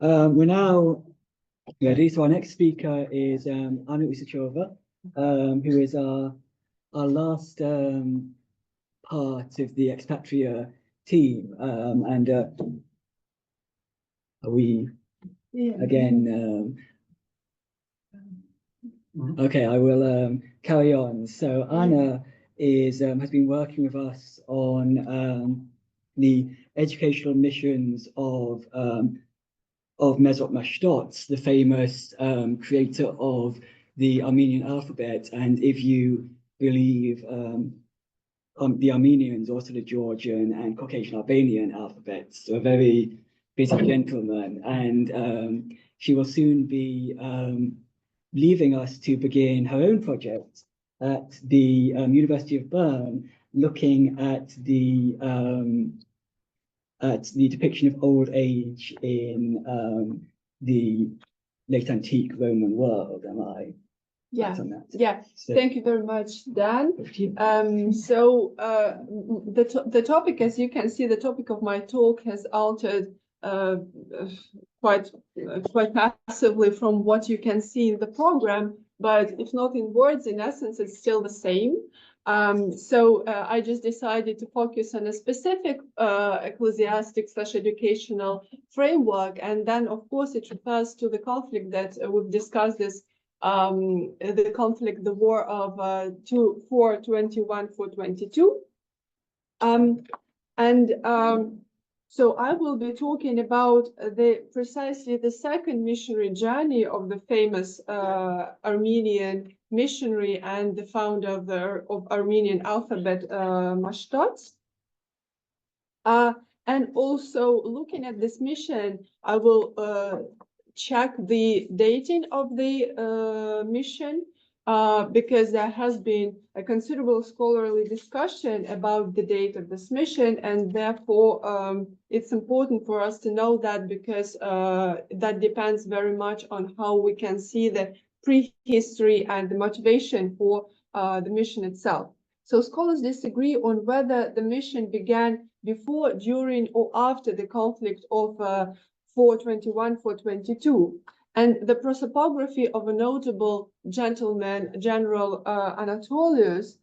We're now ready. So our next speaker is Usacheva, who is our last part of the EX-PATRIA team. We again. Okay, I will carry on. So Anna is has been working with us on the educational missions of Mesrop Mashtots, the famous creator of the Armenian alphabet, and if you believe the Armenians, also the Georgian and Caucasian Albanian alphabets, so a very busy gentleman, and she will soon be leaving us to begin her own project at the University of Bern, looking at the depiction of old age in the late antique Roman world. Am I? Yeah, yeah. So, thank you very much, Dan. The topic, as you can see, the topic of my talk has altered quite massively from what you can see in the program, but if not in words, in essence, it's still the same. I just decided to focus on a specific ecclesiastic/educational framework, and then, of course, it refers to the conflict that we've discussed this. The conflict, the war of 421-422. So I will be talking about precisely the second missionary journey of the famous Armenian missionary and the founder of Armenian alphabet, Mashtots. And also looking at this mission, I will check the dating of the mission because there has been a considerable scholarly discussion about the date of this mission, and therefore it's important for us to know that because that depends very much on how we can see the prehistory and the motivation for the mission itself. So scholars disagree on whether the mission began before, during, or after the conflict of 421-422, and the prosopography of a notable gentleman, General Anatolius,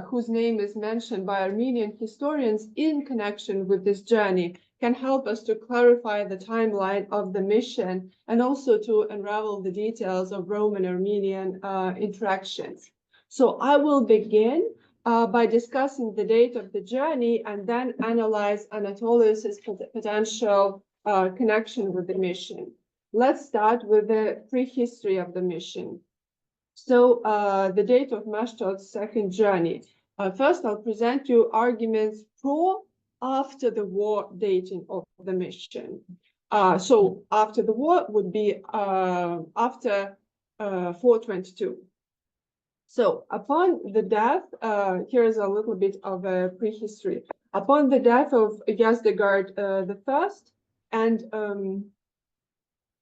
whose name is mentioned by Armenian historians in connection with this journey, can help us to clarify the timeline of the mission and also to unravel the details of Roman-Armenian interactions. So I will begin by discussing the date of the journey and then analyze Anatolius's potential connection with the mission. Let's start with the prehistory of the mission. So the date of Mashtot's second journey. First, I'll present you arguments after the war dating of the mission. So after the war would be after 422. So upon the death, here's a little bit of a prehistory. Upon the death of Yazdegerd the First, and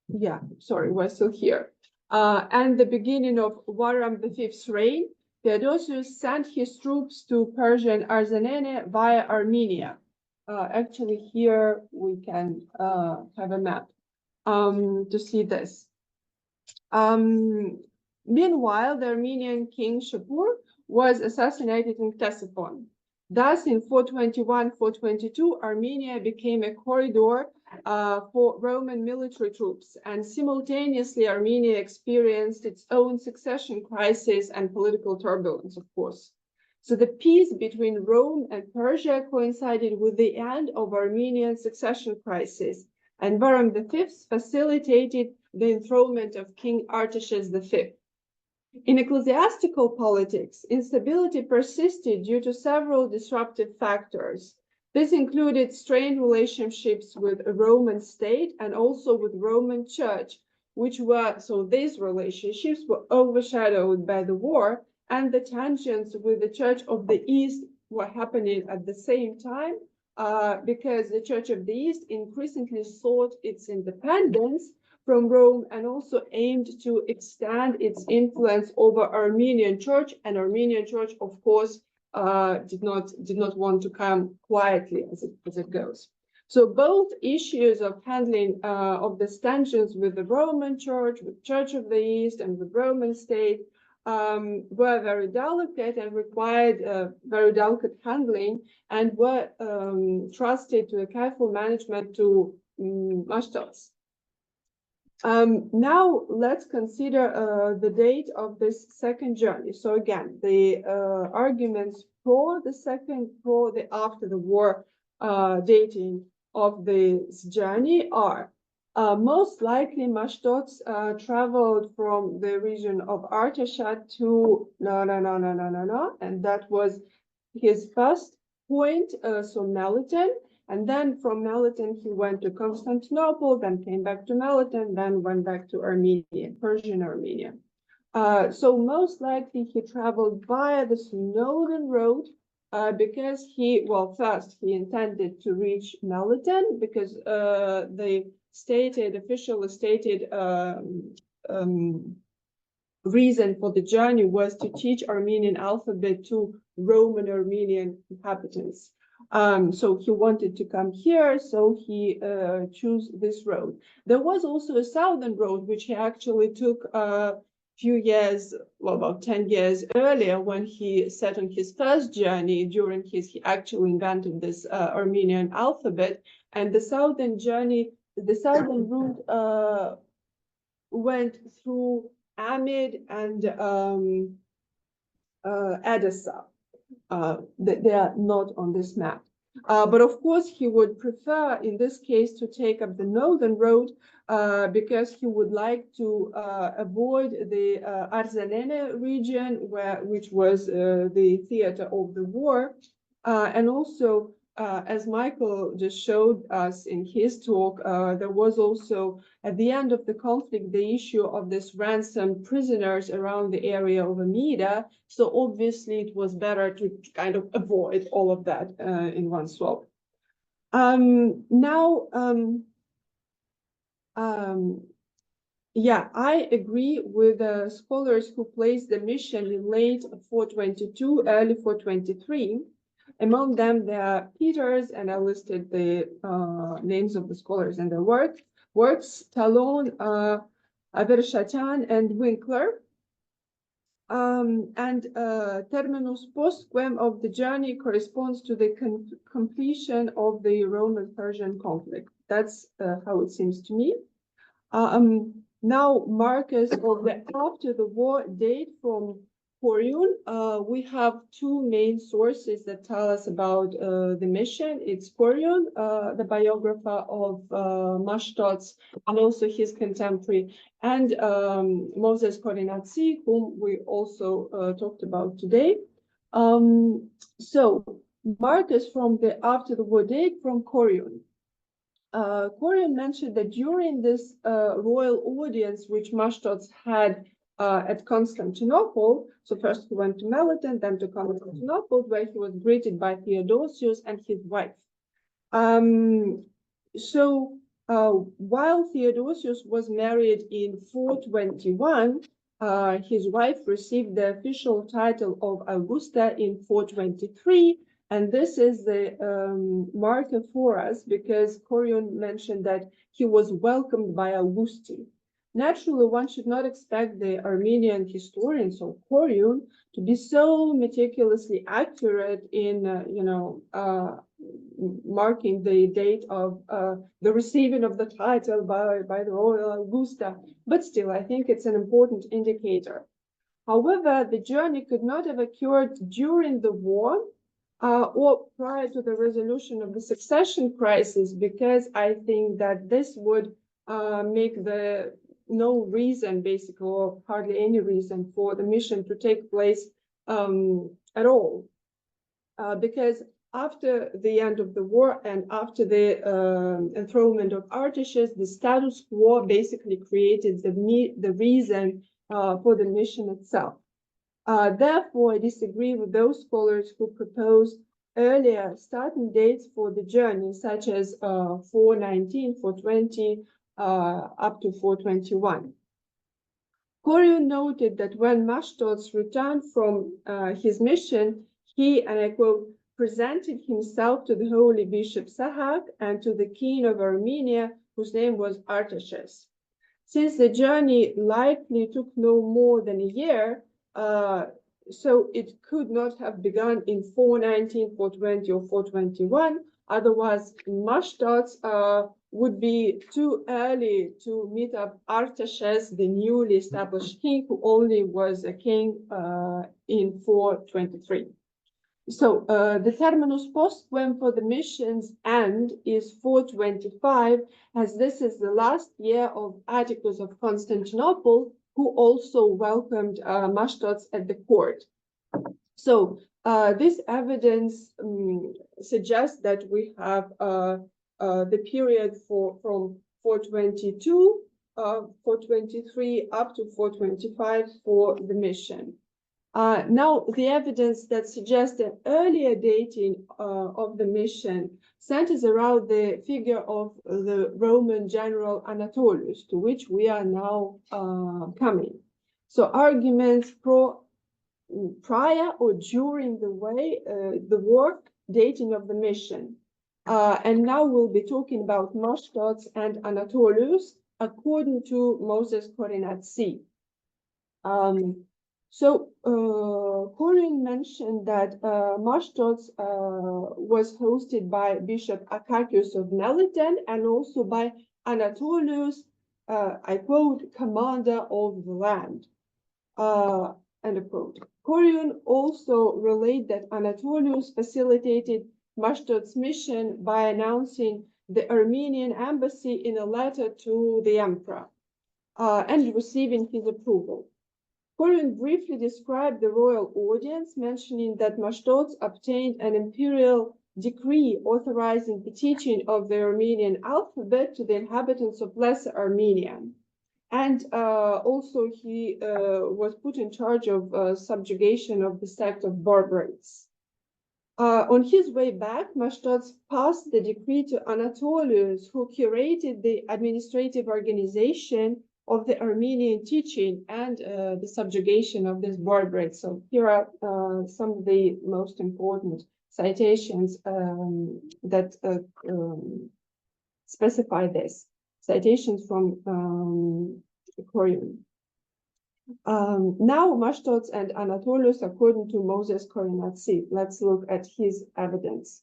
we're still here. And the beginning of Bahram V's reign, Theodosius sent his troops to Persian Osrohene via Armenia. Actually, here we can have a map to see this. Meanwhile, the Armenian king Shapur was assassinated in Ctesiphon. Thus, in 421-422, Armenia became a corridor for Roman military troops, and simultaneously Armenia experienced its own succession crisis and political turbulence, of course. So the peace between Rome and Persia coincided with the end of Armenian succession crisis, and Bahram V facilitated the enthronement of King Artaxerxes V. In ecclesiastical politics, instability persisted due to several disruptive factors. This included strained relationships with the Roman state and also with Roman Church, these relationships were overshadowed by the war, and the tensions with the Church of the East were happening at the same time because the Church of the East increasingly sought its independence from Rome and also aimed to extend its influence over Armenian Church, and Armenian Church, of course, did not want to come quietly as it goes. So both issues of handling of the tensions with the Roman Church, with Church of the East, and with Roman state were very delicate and required very delicate handling, and were trusted to a careful management to Mashtots. Now let's consider the date of this second journey. So again, the arguments for the after the war dating of this journey are most likely Mashtots traveled from the region of Artashat to and that was his first point, so Meliten. And then from Meliten, he went to Constantinople, then came back to Meliten, then went back to Armenia, Persian Armenia. So most likely he traveled via the Snowden road because first he intended to reach Meliten because the official stated reason for the journey was to teach Armenian alphabet to Roman Armenian inhabitants. So he wanted to come here, so he chose this road. There was also a southern road, which he actually took a few years, well, about 10 years earlier, when he set on his first journey. He actually invented this Armenian alphabet. And the southern route went through Amid and Edessa. They are not on this map. But of course, he would prefer, in this case, to take up the northern road because he would like to avoid the Osrohene region, which was the theater of the war. And also, as Michael just showed us in his talk, there was also, at the end of the conflict, the issue of this ransomed prisoners around the area of Amida. So obviously, it was better to kind of avoid all of that in one swap. Yeah, I agree with the scholars who placed the mission in late 422, early 423. Among them, there are Peters, and I listed the names of the scholars and their works, Talon, Avershatian, and Winkler. Terminus postquem of the journey corresponds to the completion of the Roman-Persian conflict. That's how it seems to me. Now, markers of the after the war date from Koryun. We have two main sources that tell us about the mission. It's Koryun, the biographer of Mashtots, and also his contemporary, and Moses Korinatsi, whom we also talked about today. So, markers from the after the war date from Koryun. Koryun mentioned that during this royal audience, which Mashtots had at Constantinople, so first he went to Meliten, then to Constantinople, where he was greeted by Theodosius and his wife. While Theodosius was married in 421, his wife received the official title of Augusta in 423. And this is the marker for us because Koryun mentioned that he was welcomed by Augusti. Naturally, one should not expect the Armenian historians of Koryun to be so meticulously accurate in, marking the date of the receiving of the title by the royal Augusta. But still, I think it's an important indicator. However, the journey could not have occurred during the war or prior to the resolution of the succession crisis, because I think that this would make no reason, basically, or hardly any reason for the mission to take place at all. Because after the end of the war and after the enthronement of Artaxerxes, the status quo basically created the reason for the mission itself. Therefore, I disagree with those scholars who propose earlier starting dates for the journey, such as 419, 420, up to 421. Koryun noted that when Mashtots returned from his mission, he, and I quote, presented himself to the holy bishop Sahak and to the king of Armenia, whose name was Artaxerxes. Since the journey likely took no more than a year, so it could not have begun in 419, 420, or 421. Otherwise, Mashtots would be too early to meet up Artaxerxes, the newly established king, who only was a king in 423. So the terminus postquem for the mission's end is 425, as this is the last year of Atticus of Constantinople, who also welcomed Mashtots at the court. So this evidence suggests that we have the period from 422, 423 up to 425 for the mission. Now, the evidence that suggests an earlier dating of the mission centers around the figure of the Roman general Anatolius, to which we are now coming. So arguments prior or during the war dating of the mission. And now we'll be talking about Mashtots and Anatolius according to Moses Korinatsi. So Corin mentioned that Mashtots was hosted by Bishop Akakius of Meliten and also by Anatolius, I quote, commander of the land, end of quote. Corin also relayed that Anatolius facilitated Mashtots' mission by announcing the Armenian embassy in a letter to the emperor and receiving his approval. Corin briefly described the royal audience, mentioning that Mashtots obtained an imperial decree authorizing the teaching of the Armenian alphabet to the inhabitants of Lesser Armenia. And also he was put in charge of subjugation of the sect of Barbarites. On his way back, Mashtots passed the decree to Anatolius, who curated the administrative organization of the Armenian teaching and the subjugation of this Barbarites. So here are some of the most important citations that specify this. Citations from Corin. Now Mashtots and Anatolius, according to Moses Korinatsi. Let's look at his evidence.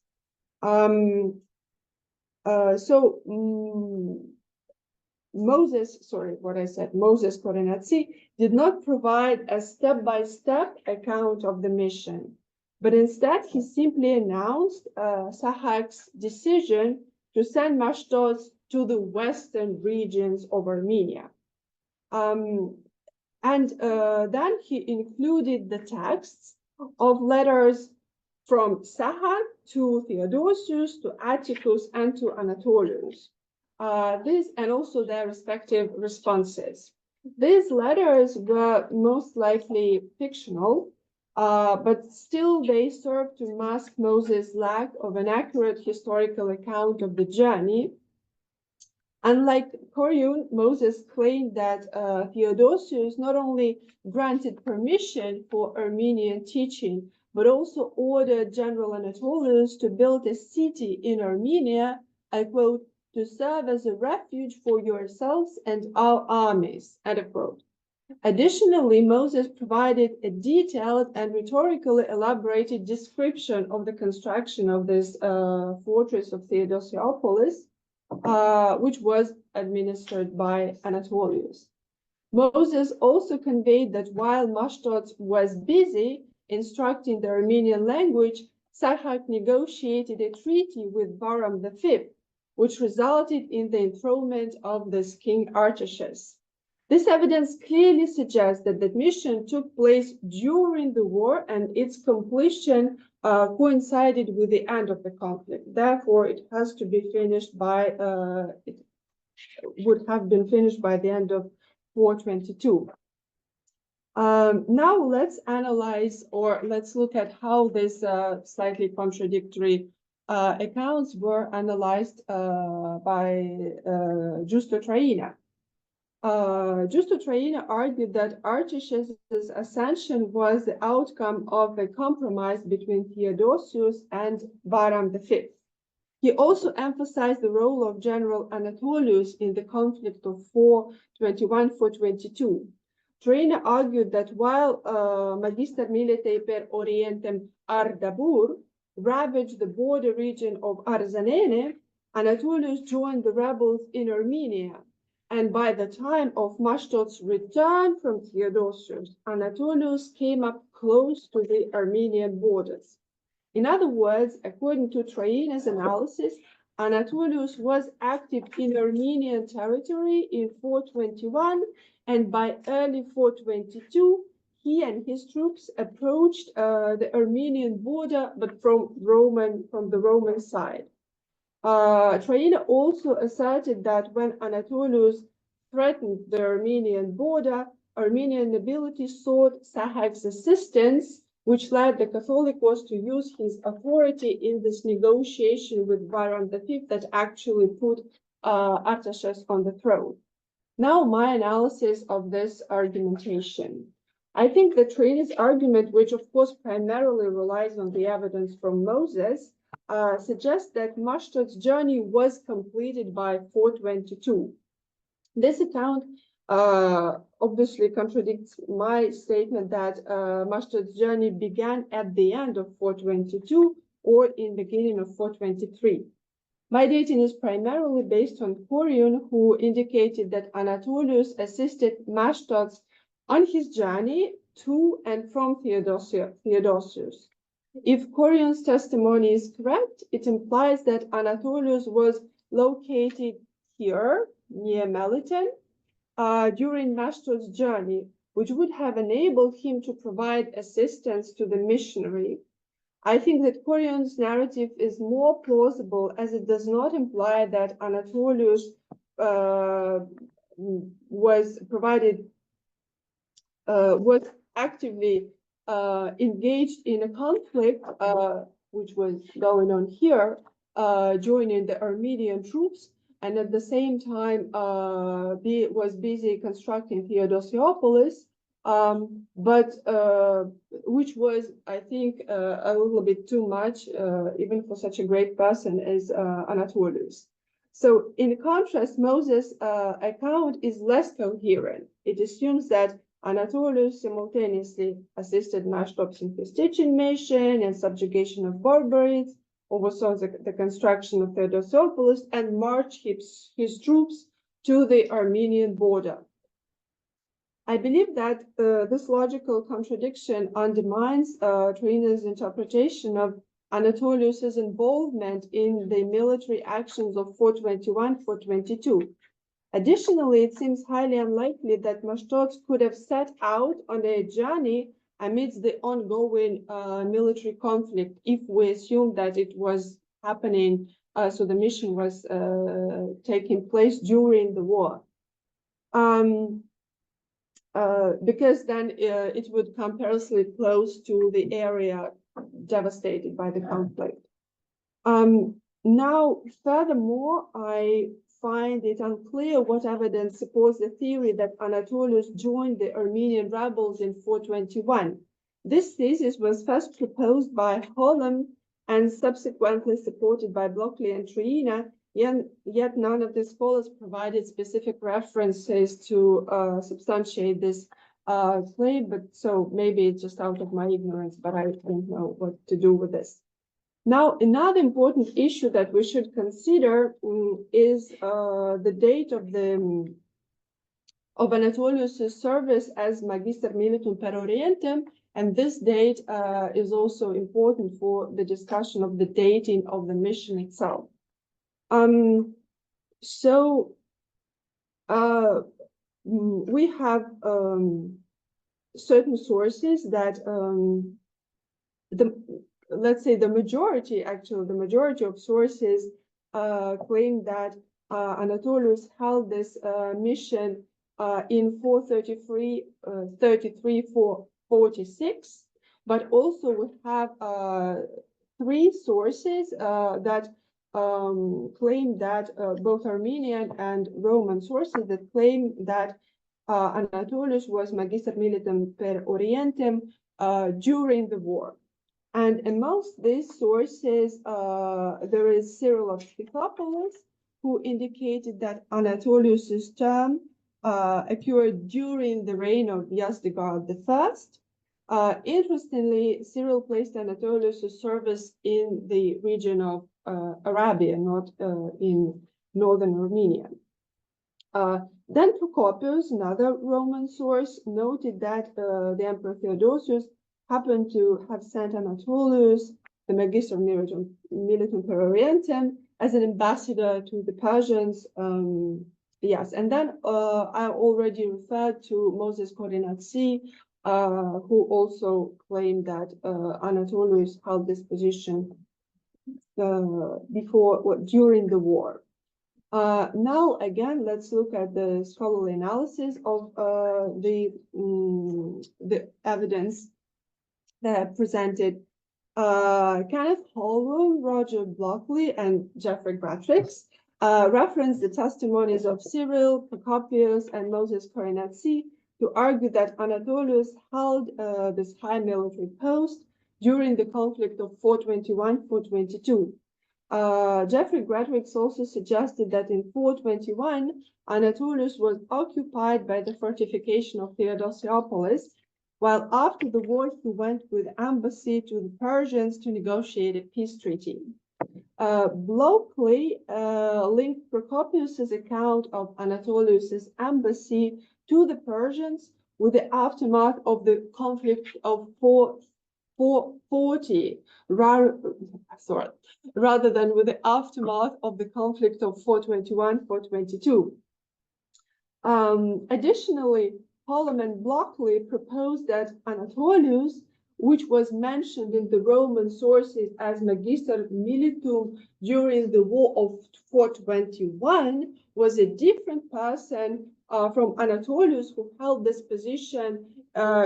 Moses Korinatsi did not provide a step-by-step account of the mission, but instead he simply announced Sahak's decision to send Mashtots to the western regions of Armenia. And then he included the texts of letters from Sahak to Theodosius, to Atticus, and to Anatolius. And also their respective responses. These letters were most likely fictional, but still they serve to mask Moses' lack of an accurate historical account of the journey. Unlike Corin, Moses claimed that Theodosius not only granted permission for Armenian teaching, but also ordered General Anatolius to build a city in Armenia, I quote, to serve as a refuge for yourselves and our armies, end of quote. Additionally, Moses provided a detailed and rhetorically elaborated description of the construction of this fortress of Theodosiopolis, which was administered by Anatolius. Moses also conveyed that while Mashtots was busy instructing the Armenian language, Sahak negotiated a treaty with Bahram V, which resulted in the enthronement of this King Artaxerxes. This evidence clearly suggests that the mission took place during the war and its completion coincided with the end of the conflict. Therefore, it has to be finished by, it would have been finished by the end of 422. Now let's analyze, or let's look at how these slightly contradictory accounts were analyzed by Justo Traina. Traina argued that Artaxerxes' ascension was the outcome of a compromise between Theodosius and Bahram V. He also emphasized the role of General Anatolius in the conflict of 421-422. Traina argued that while Magister Militae per Orientem Ardabur ravaged the border region of Osrohene, Anatolius joined the rebels in Armenia. And by the time of Mashtod's return from Theodosius, Anatolius came up close to the Armenian borders. In other words, according to Traina's analysis, Anatolius was active in Armenian territory in 421, and by early 422, he and his troops approached the Armenian border, but from the Roman side. Traina also asserted that when Anatolius threatened the Armenian border, Armenian nobility sought Sahag's assistance, which led the Catholicos to use his authority in this negotiation with Bahram V that actually put Artaxerxes on the throne. Now, my analysis of this argumentation. I think that Traina's argument, which of course primarily relies on the evidence from Moses, suggests that Mashtod's journey was completed by 422. This account obviously contradicts my statement that Mashtod's journey began at the end of 422 or in the beginning of 423. My dating is primarily based on Corion, who indicated that Anatolius assisted Mashtod on his journey to and from Theodosius. If Corion's testimony is correct, it implies that Anatolius was located here near Meliten during Mashtod's journey, which would have enabled him to provide assistance to the missionary. I think that Corion's narrative is more plausible, as it does not imply that Anatolius was actively engaged in a conflict, which was going on here, joining the Armenian troops, and at the same time was busy constructing Theodosiopolis, but which was, I think, a little bit too much, even for such a great person as Anatolius. So in contrast, Moses' account is less coherent. It assumes that Anatolius simultaneously assisted Mashtod in his teaching mission and subjugation of barbarians, oversaw the construction of Theodosiopolis, and marched his troops to the Armenian border. I believe that this logical contradiction undermines Traina's interpretation of Anatolius's involvement in the military actions of 421-422. Additionally, it seems highly unlikely that Mashtod could have set out on a journey amidst the ongoing military conflict, if we assume that it was happening, so the mission was taking place during the war. Because then it would come perilously close to the area devastated by the conflict. Now, furthermore, I find it unclear what evidence supports the theory that Anatolius joined the Armenian rebels in 421. This thesis was first proposed by Holm and subsequently supported by Blockley and Traina, yet none of the scholars provided specific references to substantiate this claim, but so maybe it's just out of my ignorance, but I don't know what to do with this. Now, another important issue that we should consider is the date of Anatolius' service as Magister Militum per Orientem, and this date is also important for the discussion of the dating of the mission itself. We have certain sources that let's say the majority of sources claim that Anatolius held this mission in 433-446, but also we have three sources that claim that both Armenian and Roman sources that claim that Anatolius was Magister Militum per Orientem during the war. And amongst these sources, there is Cyril of Scythopolis, who indicated that Anatolius's term occurred during the reign of Yazdegerd I. Interestingly, Cyril placed Anatolius's service in the region of Arabia, not in northern Armenia. Then Procopius, another Roman source, noted that the Emperor Theodosius happened to have sent Anatolius, the Magister Militum per Orientem, as an ambassador to the Persians. Yes, and then I already referred to Moses Korinatsi, who also claimed that Anatolius held this position during the war. Now, again, let's look at the scholarly analysis of the evidence that presented. Kenneth Holwell, Roger Blockley, and Jeffrey Gratrix referenced the testimonies of Cyril, Procopius, and Moses Korinatsi to argue that Anatolius held this high military post during the conflict of 421-422. Jeffrey Gratrix also suggested that in 421, Anatolius was occupied by the fortification of Theodosiopolis, while after the war he went with embassy to the Persians to negotiate a peace treaty. Blockley linked Procopius's account of Anatolius's embassy to the Persians with the aftermath of the conflict of 440, rather than with the aftermath of the conflict of 421-422. Additionally, Holm and Blockley proposed that Anatolius, which was mentioned in the Roman sources as Magister Militum during the war of 421, was a different person from Anatolius, who held this position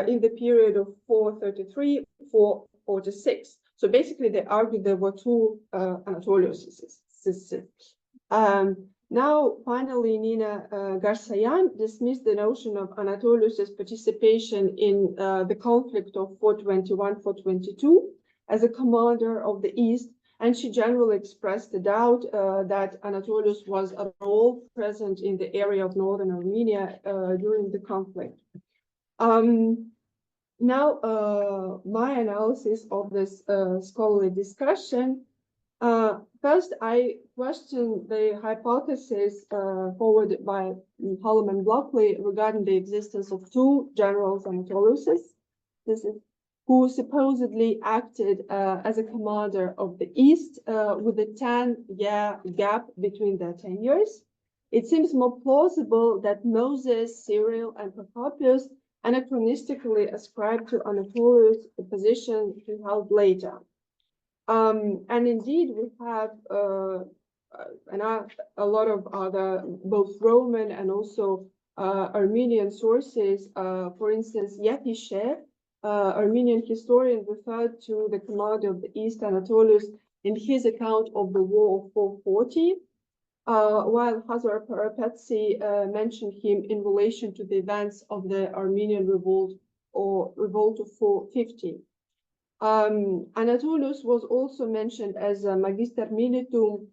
in the period of 433-446. So basically, they argued there were two Anatoliuses. Now, finally, Nina Garsayan dismissed the notion of Anatolius's participation in the conflict of 421-422 as a commander of the East, and she generally expressed the doubt that Anatolius was at all present in the area of northern Armenia during the conflict. Now, my analysis of this scholarly discussion. First, I question the hypothesis forwarded by Holm and Blockley regarding the existence of two generals Anatoliuses, who supposedly acted as a commander of the East with a 10-year gap between their tenures. It seems more plausible that Moses, Cyril, and Procopius anachronistically ascribed to Anatolius a position he held later. And indeed, we have a lot of other both Roman and also Armenian sources. For instance, Yepishev, Armenian historian, referred to the commander of the East, Anatolius, in his account of the War of 440, while Hazar Parapetsi mentioned him in relation to the events of the Armenian revolt or revolt of 450. Anatolius was also mentioned as a Magister Militum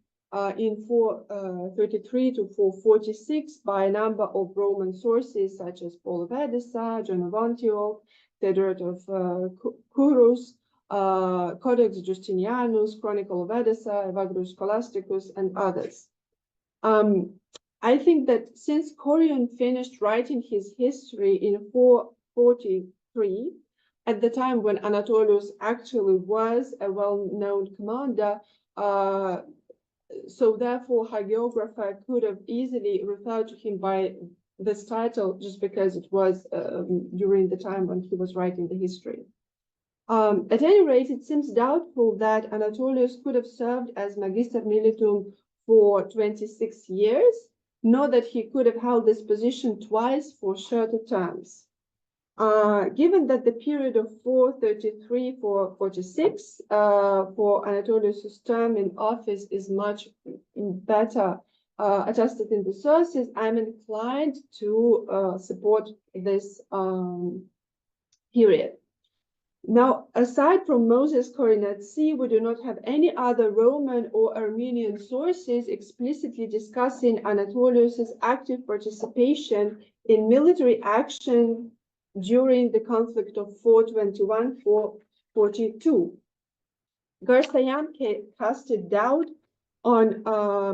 in 433-446 by a number of Roman sources such as Paul of Edessa, John of Antioch, Theodoret of Kourous, Codex Justinianus, Chronicle of Edessa, Evagrius Scholasticus, and others. I think that since Corion finished writing his history in 443, at the time when Anatolius actually was a well-known commander, so therefore hagiographer could have easily referred to him by this title just because it was during the time when he was writing the history. At any rate, it seems doubtful that Anatolius could have served as Magister Militum for 26 years, nor that he could have held this position twice for shorter terms. Given that the period of 433-446 for Anatolius' term in office is much better attested in the sources, I'm inclined to support this period. Now, aside from Moses Korinatsi, we do not have any other Roman or Armenian sources explicitly discussing Anatolius' active participation in military action during the conflict of 421-442. Garsayan casted doubt on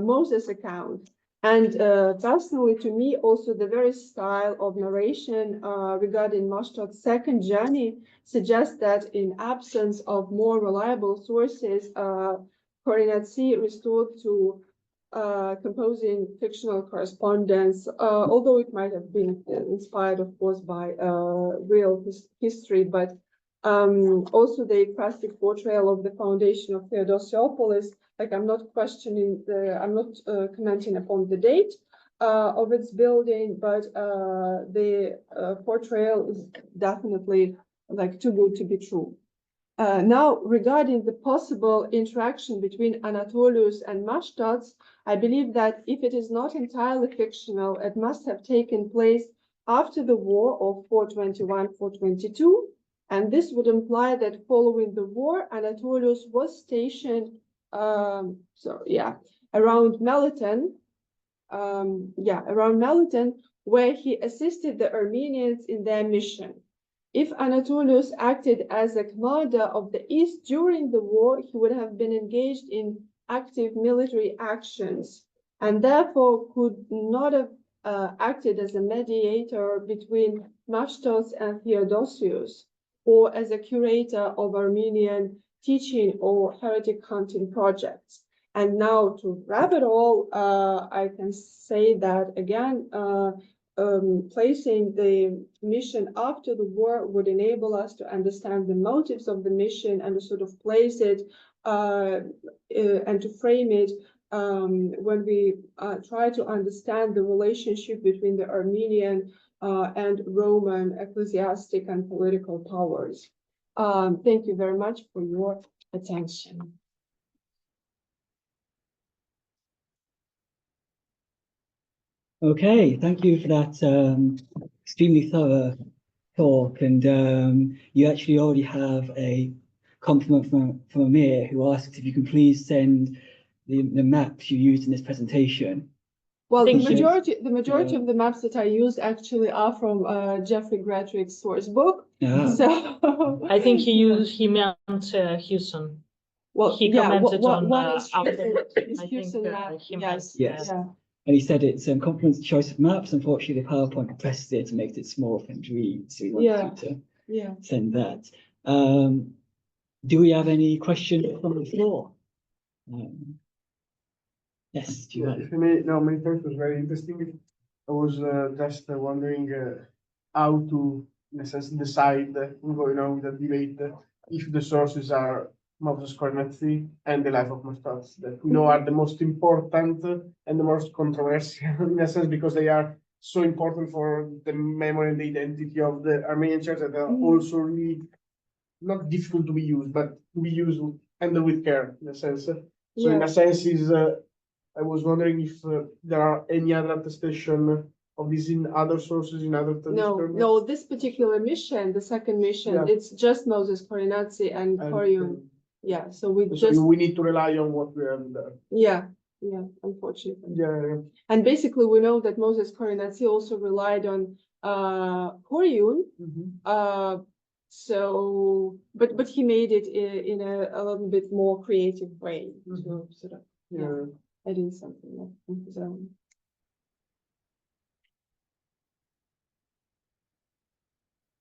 Moses' account, and personally to me also the very style of narration regarding Mashtad's second journey suggests that in absence of more reliable sources, Korinatsi restored to composing fictional correspondence, although it might have been inspired, of course, by real history, but also the ekphrastic portrayal of the foundation of Theodosiopolis. Like, I'm not questioning I'm not commenting upon the date of its building, but the portrayal is definitely like too good to be true. Now, regarding the possible interaction between Anatolius and Mashtots, I believe that if it is not entirely fictional, it must have taken place after the war of 421-422, and this would imply that following the war, Anatolius was stationed, around Melitene, where he assisted the Armenians in their mission. If Anatolius acted as a commander of the East during the war, he would have been engaged in active military actions and therefore could not have acted as a mediator between Mashtos and Theodosius, or as a curator of Armenian teaching or heretic hunting projects. And now to wrap it all, I can say that again, placing the mission after the war would enable us to understand the motives of the mission and to sort of place it and to frame it when we try to understand the relationship between the Armenian and Roman ecclesiastic and political powers. Thank you very much for your attention. Okay, thank you for that extremely thorough talk. And you actually already have a compliment from Amir, who asked if you can please send the maps you used in this presentation. Well, the Appreciate- majority of the maps that I used actually are from Jeffrey Gretwick's source book. Ah. So I think he meant Houston. well, He yeah, commented on one is our- is I Houston think, map. he Yes, meant, Yes. yeah. And he said it's compliments the choice of maps. Unfortunately, the PowerPoint compresses it and makes it small for him to read. So we wanted Yeah. you to Yeah. send that. Do we have any questions from the floor? Yes, do you have? If I may, no, my talk was very interesting. I was just wondering how to, in a sense, decide, going on with the debate, if the sources are Moses Korinatsi and the life of Mastodon, that we know are the most important and the most controversial, in a sense, because they are so important for the memory and the identity of the Armenian church, that are also really not difficult to be used, but to be used and with care, in a sense. So in a sense, I was wondering if there are any other attestation of this in other sources, in other No, this particular mission, the second mission, it's just Moses Korinatsi and Koryun. Yeah, so we need to rely on what we have there. Yeah, unfortunately. Yeah. And basically, we know that Moses Korinatsi also relied on Koryun. So, but he made it in a little bit more creative way to sort of add in something of his own.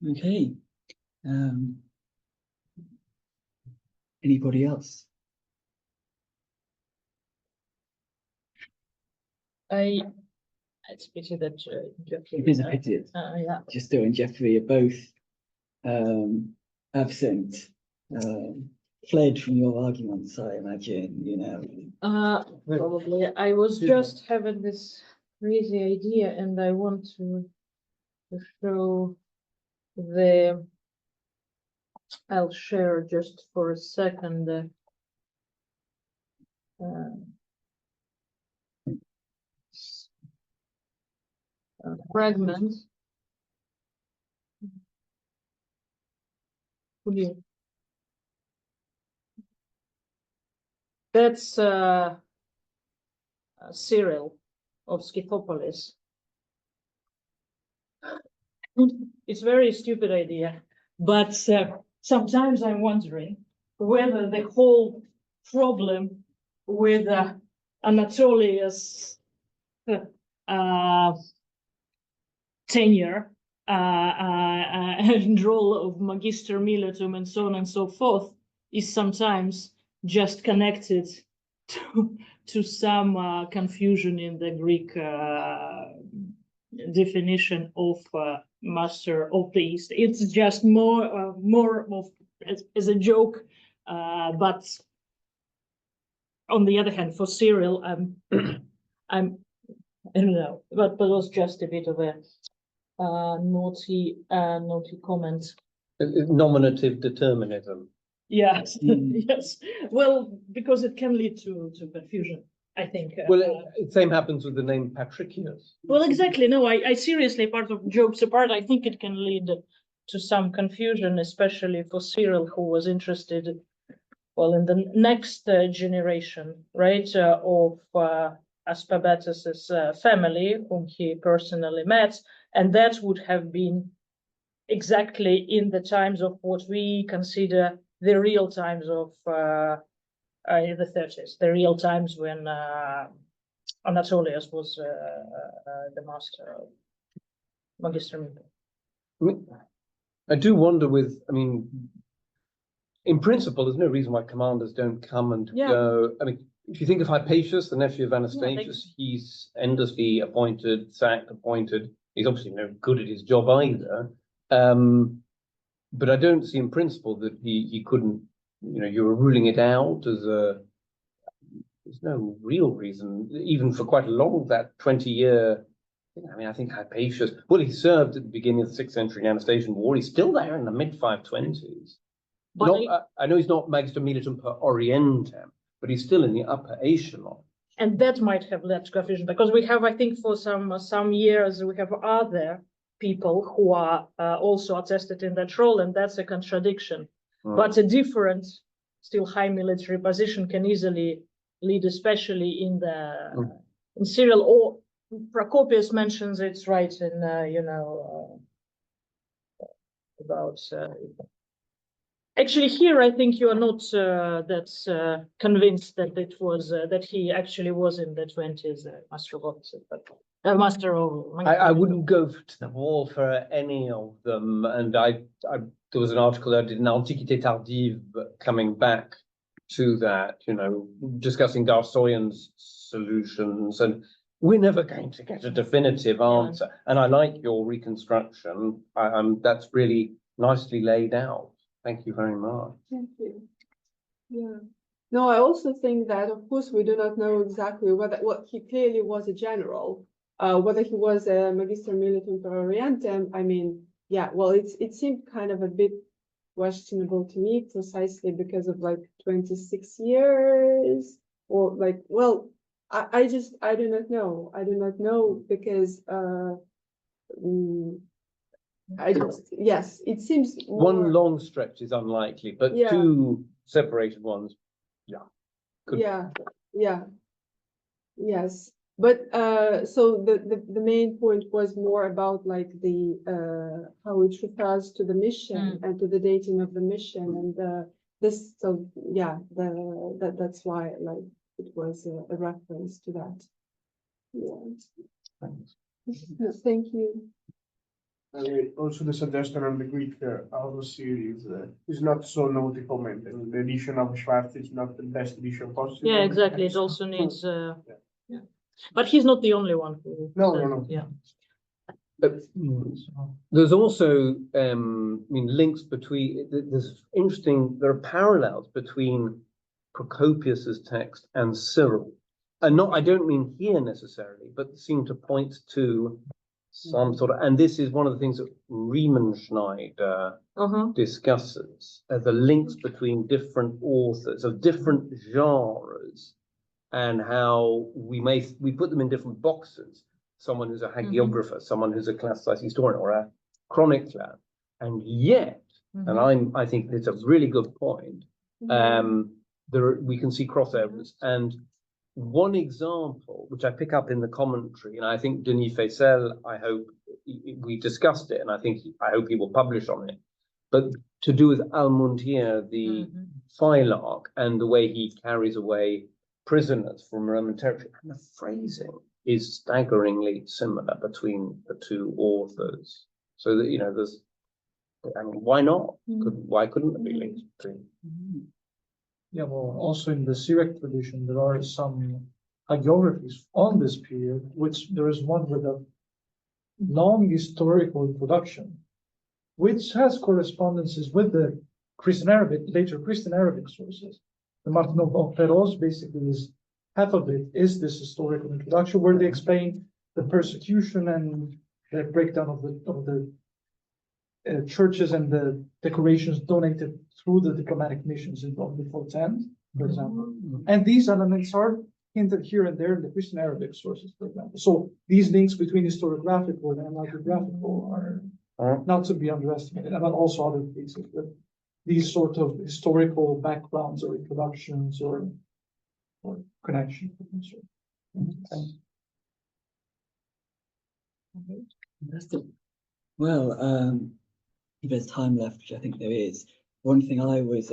Okay. Anybody else? It's a pity that Jeffrey. It is a pity. Yeah. Giusto and Jeffrey are both absent, fled from your arguments, I imagine, you know. Probably. I was just having this crazy idea, and I want to show I'll share just for a second fragment. That's Cyril of Scythopolis. It's a very stupid idea, but sometimes I'm wondering whether the whole problem with Anatolius' tenure and role of Magister Militum and so on and so forth is sometimes just connected to some confusion in the Greek definition of master of the East. It's just more of as a joke, but on the other hand, for Cyril, I don't know, but it was just a bit of a naughty comment. Nominative determinism. Yes, yes. Well, because it can lead to confusion, I think. Well, same happens with the name Patricius. Well, exactly. No, I seriously, part of jokes apart, I think it can lead to some confusion, especially for Cyril, who was interested, well, in the next generation, right, of Aspabatus's family, whom he personally met, and that would have been exactly in the times of what we consider the real times of the 30s, the real times when Anatolius was the master of Magister. I do wonder in principle, there's no reason why commanders don't come and go. I mean, if you think of Hypatius, the nephew of Anastasius, he's endlessly appointed, sacked, appointed. He's obviously no good at his job either. But I don't see in principle that he couldn't, you were ruling it out as there's no real reason, even for quite a long, that 20-year, I think Hypatius, well, he served at the beginning of the 6th century Anastasian War. He's still there in the mid-520s. But I know he's not Magister Militum per Orientem, but he's still in the upper echelon. And that might have led to confusion, because we have, I think, for some years, we have other people who are also attested in that role, and that's a contradiction. But a different, still high military position can easily lead, especially in in Cyril, or Procopius mentions it's right in about. Actually, here I think you are not that convinced that it was that he actually was in the 20s master of officers, but master of. I wouldn't go to the wall for any of them, and there was an article that I did in Antiquité Tardive coming back to that, discussing Darsoyan's solutions, and we're never going to get a definitive answer. And I like your reconstruction. That's really nicely laid out. Thank you very much. Thank you. Yeah. No, I also think that, of course, we do not know exactly what he clearly was a general, whether he was a Magister Militum per Orientem. I mean, yeah, well, it seemed kind of a bit questionable to me, precisely because of 26 years, or I do not know. I do not know because yes, it seems one long stretch is unlikely, but two separated ones, yes. But so the main point was more about the how it refers to the mission and to the dating of the mission, and this. So yeah, that's why it was a reference to that. Yeah. Thanks. Thank you. Also, the suggestion on the Greek auto series is not so naughty comment. I mean, the edition of Schwarz is not the best edition possible. Yeah, exactly. It also needs. But he's not the only one who. No. Yeah. There's also, links between. There are parallels between Procopius's text and Cyril, and I don't mean here necessarily, but seem to point to some sort of, and this is one of the things that Riemenschneider discusses, the links between different authors of different genres and how we put them in different boxes. Someone who's a hagiographer, someone who's a classicized historian or a chronicler, and yet, and I think it's a really good point, we can see crossovers. And one example, which I pick up in the commentary, and I think Denis Faisel, I hope we discussed it, and I hope he will publish on it, but to do with Almontier, the Phylarch, and the way he carries away prisoners from Roman territory, and the phrasing is staggeringly similar between the two authors. So that, there's, I mean, why not? Why couldn't there be links between? Yeah, well, also in the Syriac tradition, there are some hagiographies on this period, which there is one with a long historical introduction, which has correspondences with the later Christian Arabic sources. The Martin of Feroz basically is half of it is this historical introduction where they explain the persecution and the breakdown of the churches and the decorations donated through the diplomatic missions in the 410, for example. And these elements are hinted here and there in the Christian Arabic sources, for example. So these links between historiographical and hagiographical are not to be underestimated, and also other cases with these sort of historical backgrounds or introductions or connections. Fantastic. Well, if there's time left, which I think there is, one thing I was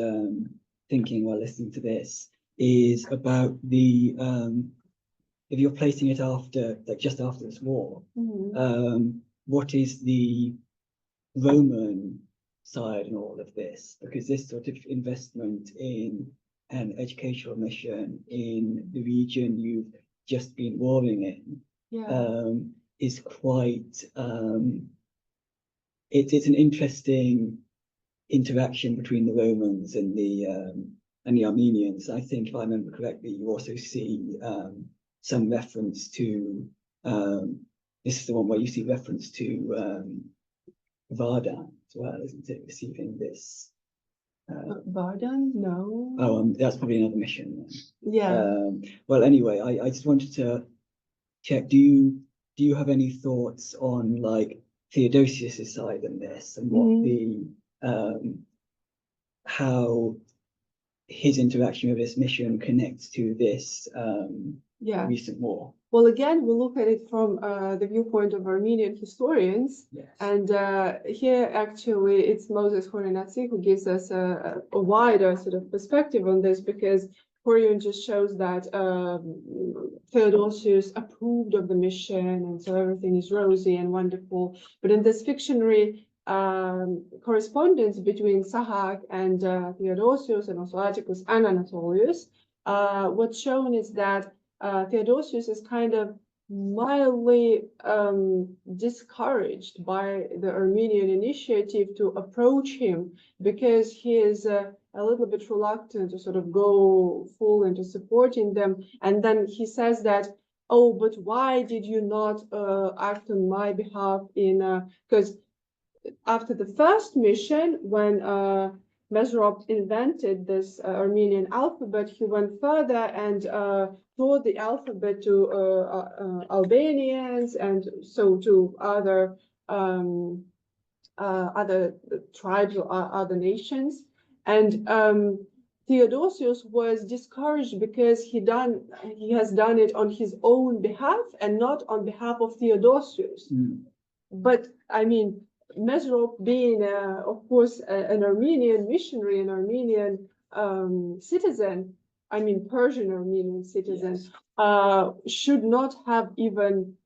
thinking while listening to this is about the if you're placing it after, like just after this war, what is the Roman side in all of this? Because this sort of investment in an educational mission in the region you've just been warring in is quite it's an interesting interaction between the Romans and the Armenians. I think, if I remember correctly, you also see some reference to this is the one where you see reference to Vardan as well, isn't it? Receiving this. Vardan? No. Oh, that's probably another mission then. Yeah. Well, anyway, I just wanted to check. Do you have any thoughts on like Theodosius's side in this and what the how his interaction with this mission connects to this recent war? Well, again, we look at it from the viewpoint of Armenian historians. Yes. And here, actually, it's Moses Khorenatsi who gives us a wider sort of perspective on this, because Horion just shows that Theodosius approved of the mission, and so everything is rosy and wonderful. But in this fictionary correspondence between Sahak and Theodosius, and also Atticus and Anatolius, what's shown is that Theodosius is kind of mildly discouraged by the Armenian initiative to approach him, because he is a little bit reluctant to sort of go full into supporting them. And then he says that, oh, but why did you not act on my behalf because after the first mission, when Mesrop invented this Armenian alphabet, he went further and taught the alphabet to Albanians and so to other tribes or other nations. And Theodosius was discouraged because he has done it on his own behalf and not on behalf of Theodosius. But I mean, Mesrop being, of course, an Armenian missionary, an Armenian citizen, I mean Persian Armenian citizen, should not have even,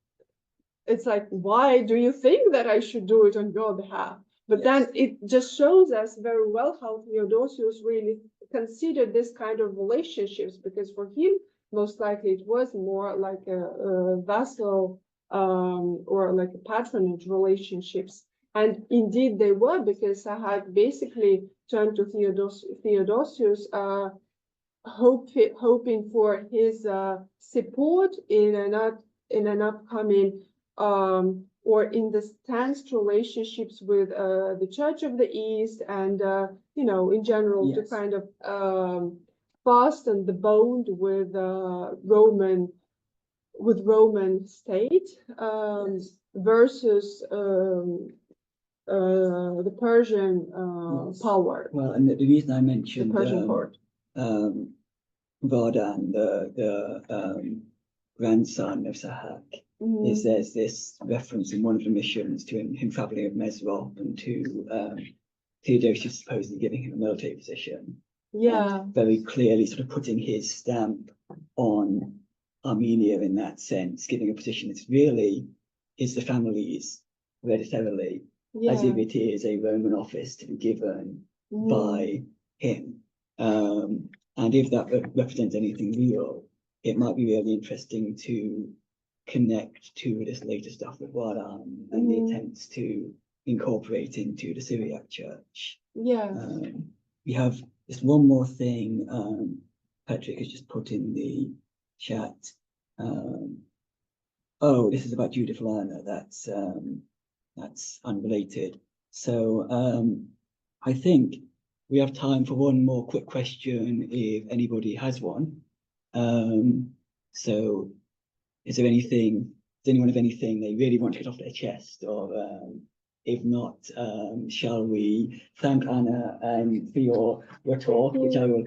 it's like, why do you think that I should do it on your behalf? But then it just shows us very well how Theodosius really considered this kind of relationships, because for him, most likely it was more like a vassal or like a patronage relationships. And indeed they were, because Sahak basically turned to Theodosius, hoping for his support in an upcoming or in the tense relationships with the Church of the East and, you know, in general, to Yes. kind of fasten the bond with Roman state versus the Persian Yes. power, Well, and the reason I the mentioned Persian court. Vardan, the grandson of Sahak, is there's this reference in one of the missions to him traveling of Mesrop and to Theodosius supposedly giving him a military position. Yeah, Very clearly sort of putting his stamp on Armenia in that sense, giving a position that's really is the family's hereditarily, as if yeah. it is a Roman office to be given by him. And if that represents anything real, it might be really interesting to connect to this later stuff with Wardan and the attempts to incorporate into the Syriac church. Yeah. We have just one more thing Patrick has just put in the chat. Oh, this is about Judith Lerner. That's unrelated. So I think we have time for one more quick question if anybody has one. So is there anything, does anyone have anything they really want to get off their chest? Or if not, shall we thank Anna for your talk, which I will